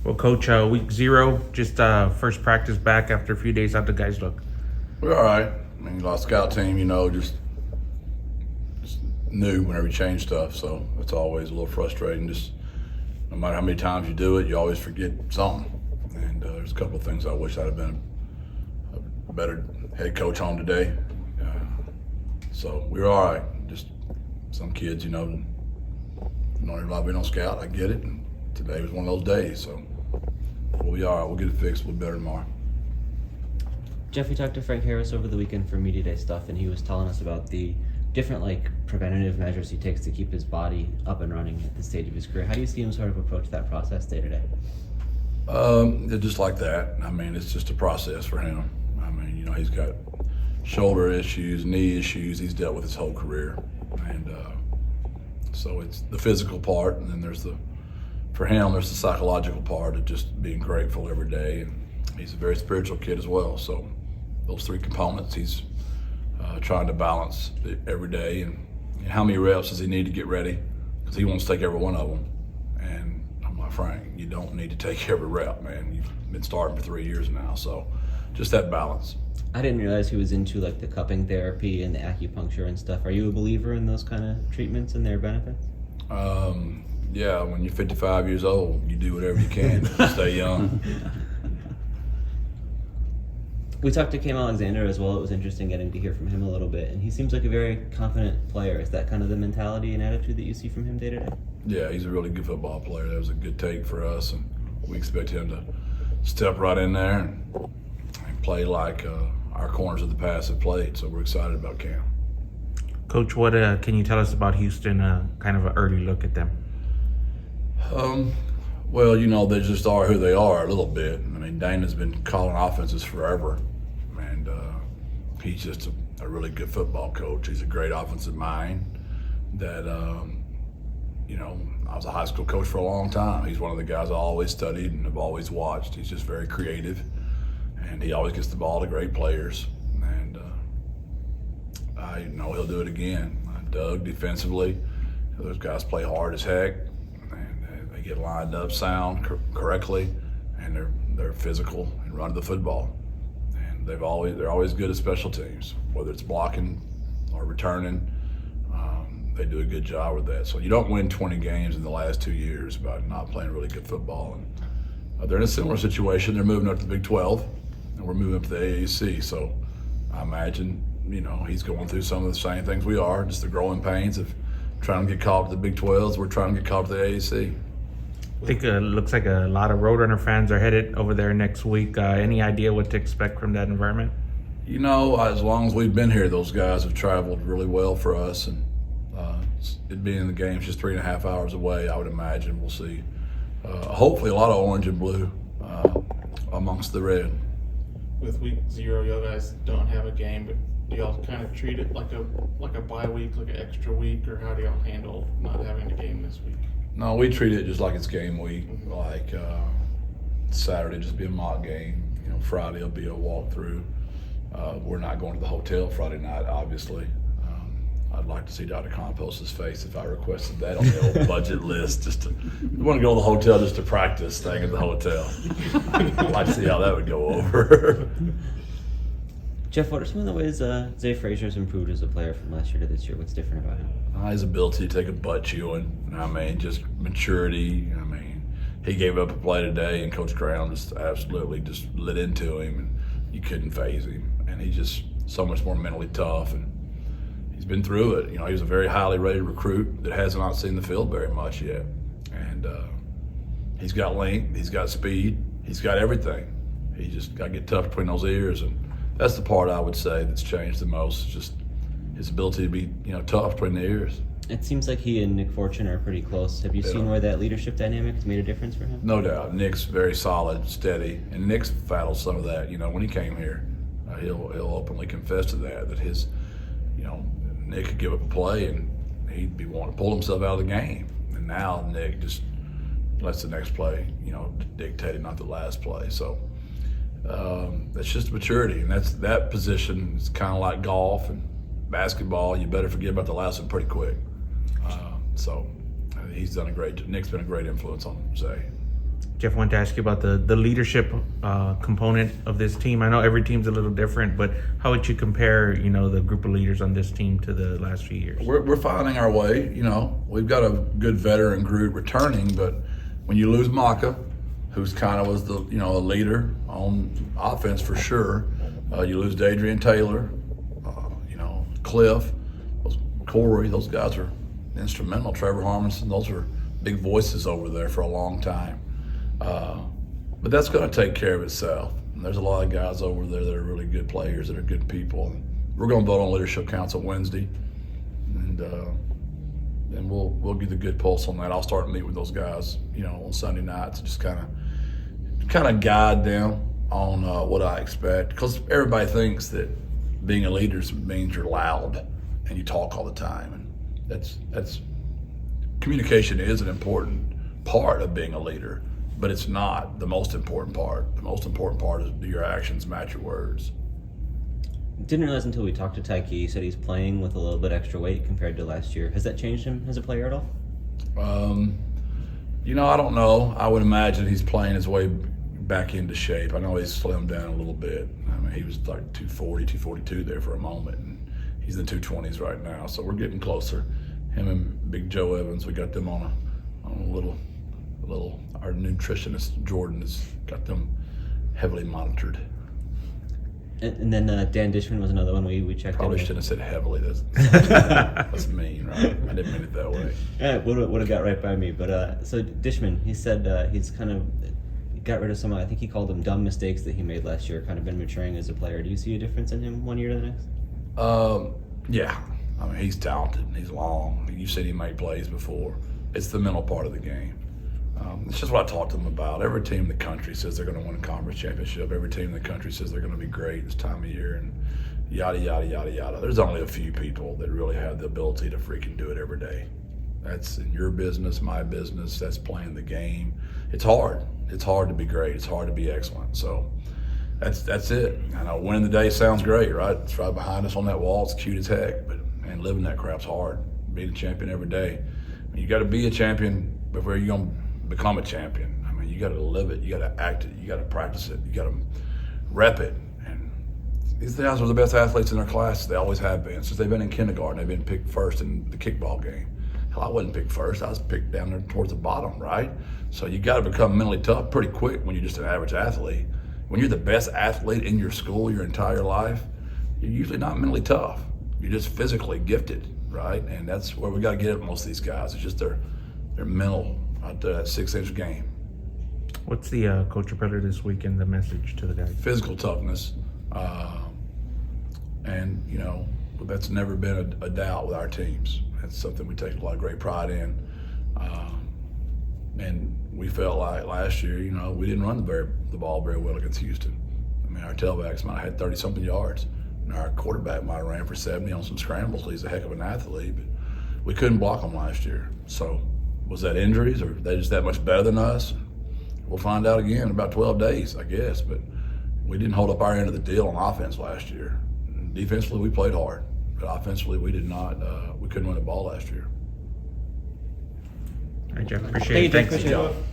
Well, Coach, week 0, just first practice back after a few days. How'd the guys look? We're all right. I mean, our scout team, just new whenever you change stuff, so it's always a little frustrating. Just no matter how many times you do it, you always forget something. And there's a couple of things I wish I'd have been a better head coach on today. So we were all right. Just some kids, don't even like being on scout. I get it. And today was one of those days, so we'll be all right. We'll get it fixed. We'll be better tomorrow. Jeff, we talked to Frank Harris over the weekend for Media Day stuff, and he was telling us about the different preventative measures he takes to keep his body up and running at this stage of his career. How do you see him sort of approach that process day to day? Just like that. I mean, it's just a process for him. I mean, he's got shoulder issues, knee issues. He's dealt with his whole career, and so it's the physical part, and then for him, there's the psychological part of just being grateful every day. And he's a very spiritual kid as well. So those 3 components, he's trying to balance every day. And how many reps does he need to get ready? Because he wants to take every one of them. And I'm like, Frank, you don't need to take every rep, man. You've been starting for 3 years now. So just that balance. I didn't realize he was into the cupping therapy and the acupuncture and stuff. Are you a believer in those kind of treatments and their benefits? Yeah, when you're 55 years old, you do whatever you can to stay young. We talked to Cam Alexander as well. It was interesting getting to hear from him a little bit, and he seems like a very confident player. Is that kind of the mentality and attitude that you see from him day to day? Yeah, he's a really good football player. That was a good take for us, and we expect him to step right in there and play like our corners of the past have played. So we're excited about Cam. Coach, what can you tell us about Houston? Kind of an early look at them. Well, they just are who they are a little bit. I mean, Dana's been calling offenses forever, and he's just a really good football coach. He's a great offensive mind that, I was a high school coach for a long time. He's one of the guys I always studied and have always watched. He's just very creative, and he always gets the ball to great players. And I know he'll do it again. Doug, defensively, those guys play hard as heck. They get lined up sound correctly, and they're physical and run the football. And they're always good at special teams, whether it's blocking or returning. They do a good job with that. So you don't win 20 games in the last 2 years by not playing really good football. And they're in a similar situation. They're moving up to the Big 12, and we're moving up to the AAC. So I imagine he's going through some of the same things we are, just the growing pains of trying to get called to the Big 12s. We're trying to get called to the AAC. I think it looks like a lot of Roadrunner fans are headed over there next week. Any idea what to expect from that environment? As long as we've been here, those guys have traveled really well for us. And it being the game's just 3.5 hours away, I would imagine we'll see hopefully a lot of orange and blue amongst the red. With week 0, you guys don't have a game, but do y'all kind of treat it like a bye week, like an extra week, or how do y'all handle not having a game this week? No, we treat it just like it's game week. Like Saturday just be a mock game. Friday will be a walkthrough. We're not going to the hotel Friday night, obviously. I'd like to see Dr. Compos's face if I requested that on the old budget list. We want to go to the hotel just to practice staying at the hotel. I'd like to see how that would go over. Jeff, what are some of the ways Zay Frazier's improved as a player from last year to this year? What's different about him? His ability to take a butt chewing. Just maturity. He gave up a play today, and Coach Graham just absolutely just lit into him, and you couldn't phase him. And he's just so much more mentally tough, and he's been through it. He was a very highly rated recruit that has not seen the field very much yet. And he's got length, he's got speed, he's got everything. He just got to get tough between those ears, and that's the part I would say that's changed the most, just his ability to be, tough between the ears. It seems like he and Nick Fortune are pretty close. Have you seen where that leadership dynamic has made a difference for him? No doubt. Nick's very solid, steady, and Nick's battled some of that. When he came here, he'll openly confess to that his, Nick could give up a play and he'd be wanting to pull himself out of the game. And now Nick just lets the next play, dictate it, not the last play. So that's just maturity, and that position is kind of like golf and basketball. You better forget about the last one pretty quick. So he's done Nick's been a great influence on Zay. Jeff, I wanted to ask you about the leadership component of this team. I know every team's a little different, but how would you compare, the group of leaders on this team to the last few years? We're finding our way. We've got a good veteran group returning, but when you lose Maka, who's kind of was the a leader on offense for sure, you lose Adrian Taylor, Cliff, Corey. Those guys are instrumental. Trevor Harmonson. Those are big voices over there for a long time. But that's going to take care of itself. And there's a lot of guys over there that are really good players, that are good people. And we're going to vote on Leadership Council Wednesday, and we'll get a good pulse on that. I'll start to meet with those guys, on Sunday nights, just kind of guide them on what I expect, because everybody thinks that being a leader means you're loud and you talk all the time, and that's communication is an important part of being a leader, but it's not the most important part. The most important part is do your actions match your words. Didn't realize until we talked to Tyke, he said he's playing with a little bit extra weight compared to last year. Has that changed him as a player at all? I don't know. I would imagine he's playing his way back into shape. I know he's slimmed down a little bit. I mean, he was like 240, 242 there for a moment, and he's in the 220s right now. So we're getting closer. Him and Big Joe Evans, we got them on a little. Our nutritionist Jordan has got them heavily monitored. And then Dan Dishman was another one we checked. Probably in shouldn't have said heavily. That's mean, right? I didn't mean it that way. Yeah, would have got right by me. But so Dishman, he said he's kind of got rid of some. I think he called them dumb mistakes that he made last year. Kind of been maturing as a player. Do you see a difference in him one year to the next? Yeah. I mean, he's talented and he's long. You've seen him make plays before. It's the mental part of the game. It's just what I talked to them about. Every team in the country says they're going to win a conference championship. Every team in the country says they're going to be great this time of year, and yada, yada, yada, yada. There's only a few people that really have the ability to freaking do it every day. That's in your business, my business. That's playing the game. It's hard. It's hard to be great. It's hard to be excellent. So that's it. I know winning the day sounds great, right? It's right behind us on that wall. It's cute as heck, but man, living that crap's hard. Being a champion every day. I mean, you got to be a champion before you're going to become a champion. I mean, you got to live it. You got to act it. You got to practice it. You got to rep it. And these guys are the best athletes in their class. They always have been. Since they've been in kindergarten, they've been picked first in the kickball game. Hell, I wasn't picked first. I was picked down there towards the bottom, right? So you got to become mentally tough pretty quick when you're just an average athlete. When you're the best athlete in your school your entire life, you're usually not mentally tough. You're just physically gifted, right? And that's where we got to get at most of these guys. It's just their mental, right there, that 6-inch game. What's the Coach Propeller this weekend, the message to the guys? Physical toughness. And, that's never been a doubt with our teams. That's something we take a lot of great pride in. And we felt like last year, we didn't run the ball very well against Houston. I mean, our tailbacks might have had 30-something yards. And our quarterback might have ran for 70 on some scrambles. He's a heck of an athlete, but we couldn't block him last year. So was that injuries, or are they just that much better than us? We'll find out again in about 12 days, I guess. But we didn't hold up our end of the deal on offense last year. And defensively, we played hard. But offensively, we did not. We couldn't win the ball last year. All right, Jeff. Appreciate it. Thank you, Thanks. Jeff. Appreciate it.